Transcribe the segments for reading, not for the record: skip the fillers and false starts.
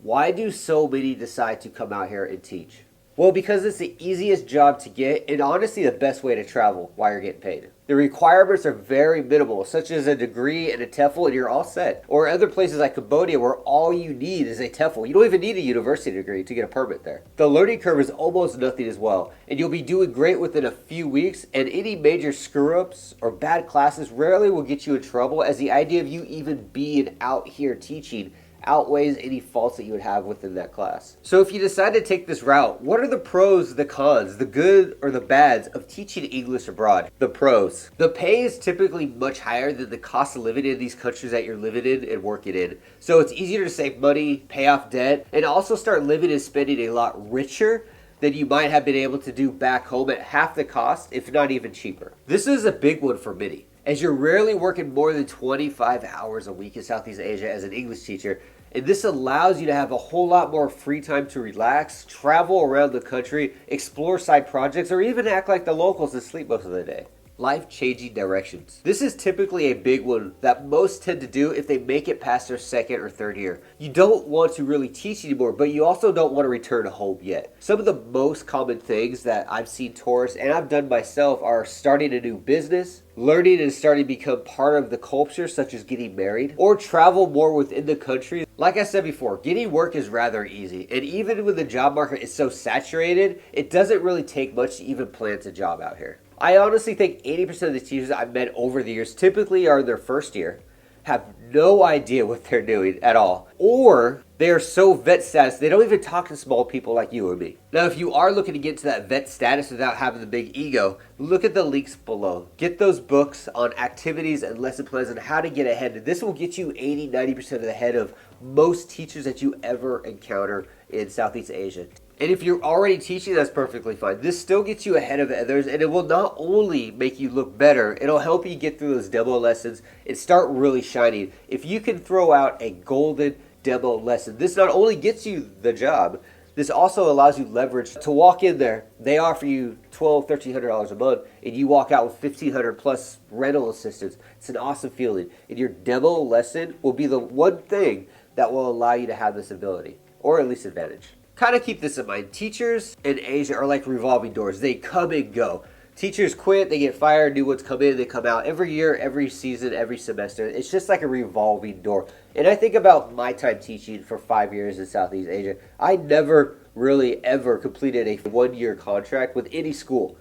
Why do so many decide to come out here and teach? Well, because it's the easiest job to get and honestly the best way to travel while you're getting paid. The requirements are very minimal, such as a degree and a TEFL and you're all set. Or other places like Cambodia where all you need is a TEFL. You don't even need a university degree to get a permit there. The learning curve is almost nothing as well, and you'll be doing great within a few weeks, and any major screw-ups or bad classes rarely will get you in trouble, as the idea of you even being out here teaching outweighs any faults that you would have within that class. So if you decide to take this route, what are the pros, the cons, the good or the bads of teaching English abroad? The pros. The pay is typically much higher than the cost of living in these countries that you're living in and working in. So it's easier to save money, pay off debt, and also start living and spending a lot richer than you might have been able to do back home at half the cost, if not even cheaper. This is a big one for many, as you're rarely working more than 25 hours a week in Southeast Asia as an English teacher, and this allows you to have a whole lot more free time to relax, travel around the country, explore side projects, or even act like the locals and sleep most of the day. Life-changing directions. This is typically a big one that most tend to do if they make it past their second or third year. You don't want to really teach anymore, but you also don't want to return home yet. Some of the most common things that I've seen tourists, and I've done myself, are starting a new business, learning and starting to become part of the culture, such as getting married, or travel more within the country. Like I said before, getting work is rather easy, and even when the job market is so saturated, it doesn't really take much to even plant a job out here. I honestly think 80% of the teachers I've met over the years typically are in their first year, have no idea what they're doing at all, or they are so vet status they don't even talk to small people like you or me. Now, if you are looking to get to that vet status without having the big ego, look at the links below. Get those books on activities and lesson plans and how to get ahead. And this will get you 80-90% ahead of most teachers that you ever encounter in Southeast Asia. And if you're already teaching, that's perfectly fine. This still gets you ahead of others, and it will not only make you look better, it'll help you get through those demo lessons and start really shining. If you can throw out a golden demo lesson, this not only gets you the job, this also allows you leverage to walk in there. They offer you $1,200, $1,300 a month, and you walk out with $1,500 plus rental assistance. It's an awesome feeling. And your demo lesson will be the one thing that will allow you to have this ability, or at least advantage. Kind of keep this in mind. Teachers in Asia are like revolving doors. They come and go. Teachers quit, they get fired, new ones come in, they come out every year, every season, every semester. It's just like a revolving door. And I think about my time teaching for 5 years in Southeast Asia. I never really ever completed a 1-year contract with any school.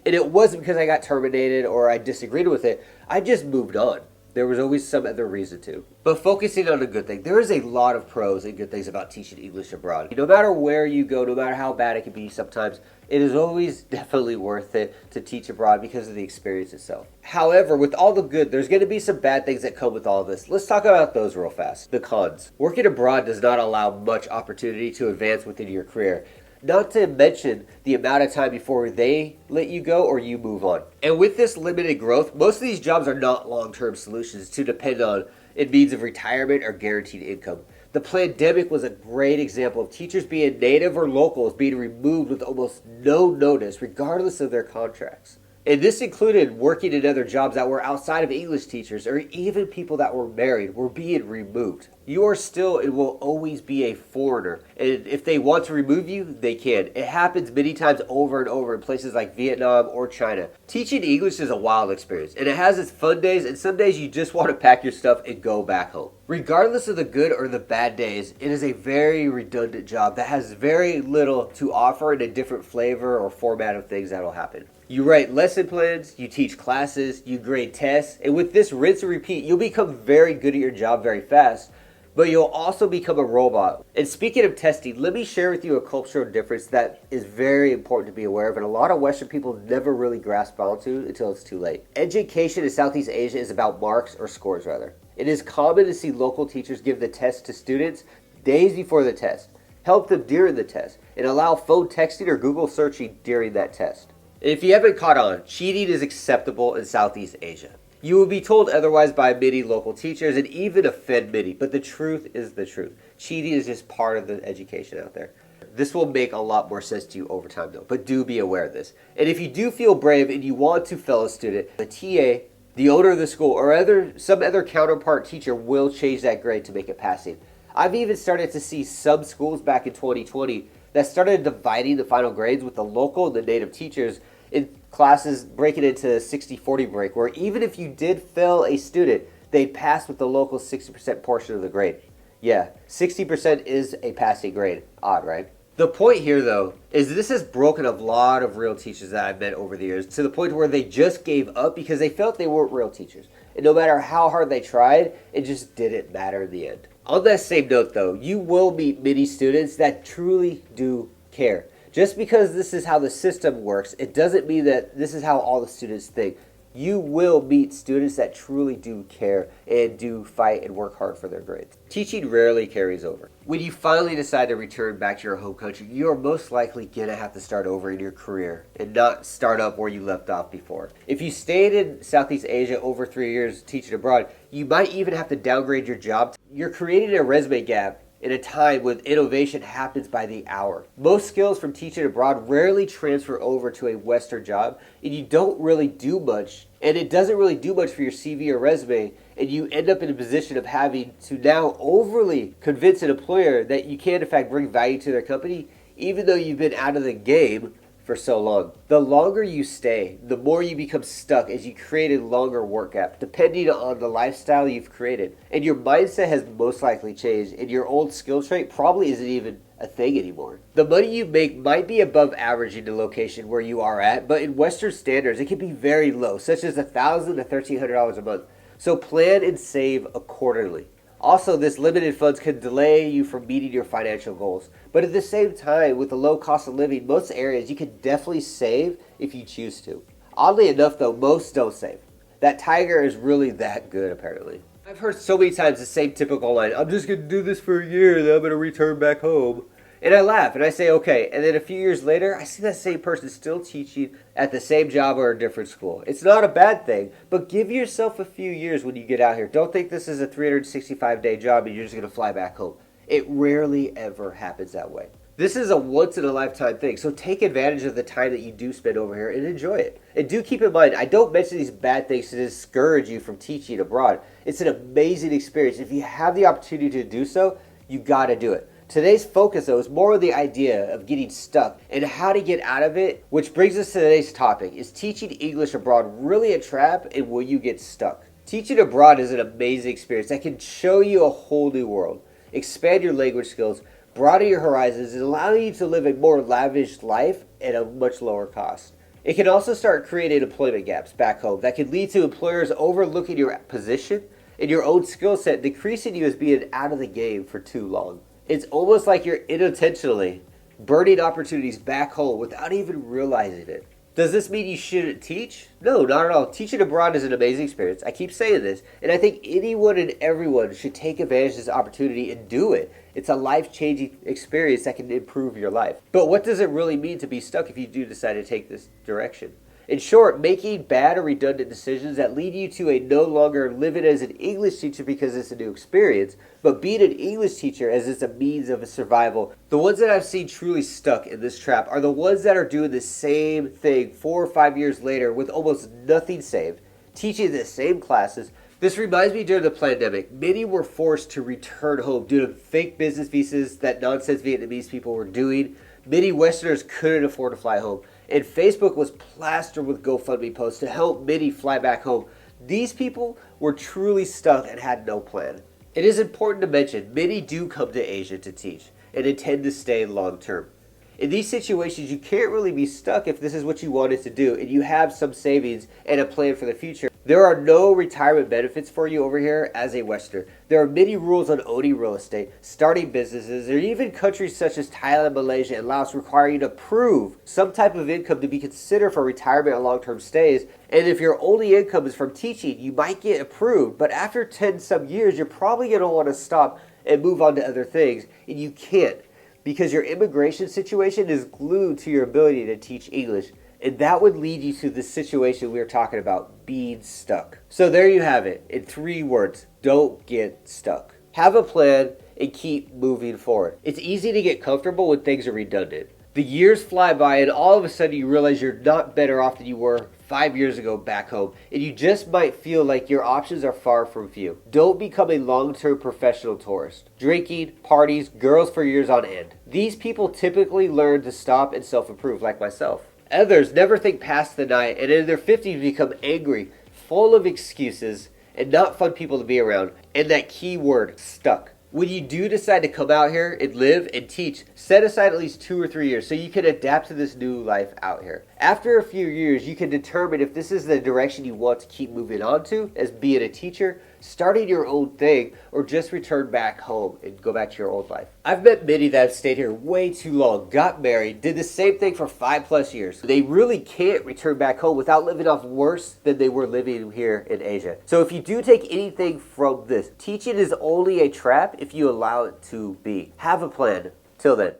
And it wasn't because I got terminated or I disagreed with it. I just moved on. There was always some other reason to. But focusing on a good thing, there is a lot of pros and good things about teaching English abroad. No matter where you go, no matter how bad it can be sometimes, it is always definitely worth it to teach abroad because of the experience itself. However, with all the good, there's going to be some bad things that come with all this. Let's talk about those real fast. The cons. Working abroad does not allow much opportunity to advance within your career. Not to mention the amount of time before they let you go or you move on. And with this limited growth, most of these jobs are not long-term solutions to depend on in means of retirement or guaranteed income. The pandemic was a great example of teachers being native or locals being removed with almost no notice, regardless of their contracts. And this included working in other jobs that were outside of English teachers, or even people that were married were being removed. You are still and will always be a foreigner. And if they want to remove you, they can. It happens many times over and over in places like Vietnam or China. Teaching English is a wild experience, and it has its fun days, and some days you just want to pack your stuff and go back home. Regardless of the good or the bad days, it is a very redundant job that has very little to offer in a different flavor or format of things that will happen. You write lesson plans, you teach classes, you grade tests, and with this rinse and repeat, you'll become very good at your job very fast, but you'll also become a robot. And speaking of testing, let me share with you a cultural difference that is very important to be aware of, and a lot of Western people never really grasp onto until it's too late. Education in Southeast Asia is about marks, or scores rather. It is common to see local teachers give the test to students days before the test, help them during the test, and allow phone texting or Google searching during that test. If you haven't caught on, cheating is acceptable in Southeast Asia. You will be told otherwise by many local teachers and even offend many, but the truth is the truth. Cheating is just part of the education out there. This will make a lot more sense to you over time though, but do be aware of this. And if you do feel brave and you want to, fellow student, the TA, the owner of the school, or some other counterpart teacher will change that grade to make it passing. I've even started to see some schools back in 2020 that started dividing the final grades with the local and the native teachers in classes, breaking into a 60-40 break, where even if you did fail a student, they'd pass with the local 60% portion of the grade. Yeah, 60% is a passing grade. Odd, right? The point here, though, is this has broken a lot of real teachers that I've met over the years to the point where they just gave up because they felt they weren't real teachers. And no matter how hard they tried, it just didn't matter in the end. On that same note, though, you will meet many students that truly do care. Just because this is how the system works, it doesn't mean that this is how all the students think. You will meet students that truly do care and do fight and work hard for their grades. Teaching rarely carries over. When you finally decide to return back to your home country, you are most likely going to have to start over in your career and not start up where you left off before. If you stayed in Southeast Asia over 3 years teaching abroad, you might even have to downgrade your job. You're creating a resume gap in a time when innovation happens by the hour. Most skills from teaching abroad rarely transfer over to a Western job, and you don't really do much, and it doesn't really do much for your CV or resume, and you end up in a position of having to now overly convince an employer that you can in fact bring value to their company, even though you've been out of the game for so long. The longer you stay, the more you become stuck as you create a longer work gap, depending on the lifestyle you've created. And your mindset has most likely changed, and your old skill trait probably isn't even a thing anymore. The money you make might be above average in the location where you are at, but in Western standards, it can be very low, such as $1,000 to $1,300 a month. So plan and save accordingly. Also, this limited funds can delay you from meeting your financial goals. But at the same time, with the low cost of living, most areas you can definitely save if you choose to. Oddly enough, though, most don't save. That tiger is really that good, apparently. I've heard so many times the same typical line, I'm just going to do this for a year and then I'm going to return back home. And I laugh and I say, okay. And then a few years later, I see that same person still teaching at the same job or a different school. It's not a bad thing, but give yourself a few years when you get out here. Don't think this is a 365-day job and you're just going to fly back home. It rarely ever happens that way. This is a once-in-a-lifetime thing, so take advantage of the time that you do spend over here and enjoy it. And do keep in mind, I don't mention these bad things to discourage you from teaching abroad. It's an amazing experience. If you have the opportunity to do so, you got to do it. Today's focus, though, is more on the idea of getting stuck and how to get out of it, which brings us to today's topic. Is teaching English abroad really a trap, and will you get stuck? Teaching abroad is an amazing experience that can show you a whole new world, expand your language skills, broaden your horizons, and allow you to live a more lavish life at a much lower cost. It can also start creating employment gaps back home that can lead to employers overlooking your position and your own skill set, decreasing you as being out of the game for too long. It's almost like you're unintentionally burning opportunities back home without even realizing it. Does this mean you shouldn't teach? No, not at all. Teaching abroad is an amazing experience. I keep saying this, and I think anyone and everyone should take advantage of this opportunity and do it. It's a life-changing experience that can improve your life. But what does it really mean to be stuck if you do decide to take this direction? In short, making bad or redundant decisions that lead you to a no longer living as an English teacher because it's a new experience, but being an English teacher as it's a means of survival. The ones that I've seen truly stuck in this trap are the ones that are doing the same thing 4 or 5 years later with almost nothing saved, teaching the same classes. This reminds me during the pandemic, many were forced to return home due to fake business visas that nonsense Vietnamese people were doing. Many Westerners couldn't afford to fly home, and Facebook was plastered with GoFundMe posts to help many fly back home. These people were truly stuck and had no plan. It is important to mention, many do come to Asia to teach and intend to stay long term. In these situations, you can't really be stuck if this is what you wanted to do and you have some savings and a plan for the future. There are no retirement benefits for you over here as a Westerner. There are many rules on owning real estate, starting businesses, or even countries such as Thailand, Malaysia, and Laos require you to prove some type of income to be considered for retirement or long-term stays. And if your only income is from teaching, you might get approved, but after 10 some years, you're probably going to want to stop and move on to other things, and you can't because your immigration situation is glued to your ability to teach English. And that would lead you to the situation we were talking about, being stuck. So there you have it, in 3 words, don't get stuck. Have a plan and keep moving forward. It's easy to get comfortable when things are redundant. The years fly by and all of a sudden you realize you're not better off than you were 5 years ago back home, and you just might feel like your options are far from few. Don't become a long-term professional tourist. Drinking, parties, girls for years on end. These people typically learn to stop and self-improve, like myself. Others never think past the night, and in their 50s become angry, full of excuses, and not fun people to be around. And that key word, stuck. When you do decide to come out here and live and teach, set aside at least 2 or 3 years so you can adapt to this new life out here. After a few years, you can determine if this is the direction you want to keep moving on to, as being a teacher, starting your own thing, or just return back home and go back to your old life. I've met many that have stayed here way too long, got married, did the same thing for 5+ years. They really can't return back home without living off worse than they were living here in Asia. So if you do take anything from this, teaching is only a trap if you allow it to be. Have a plan. Till then.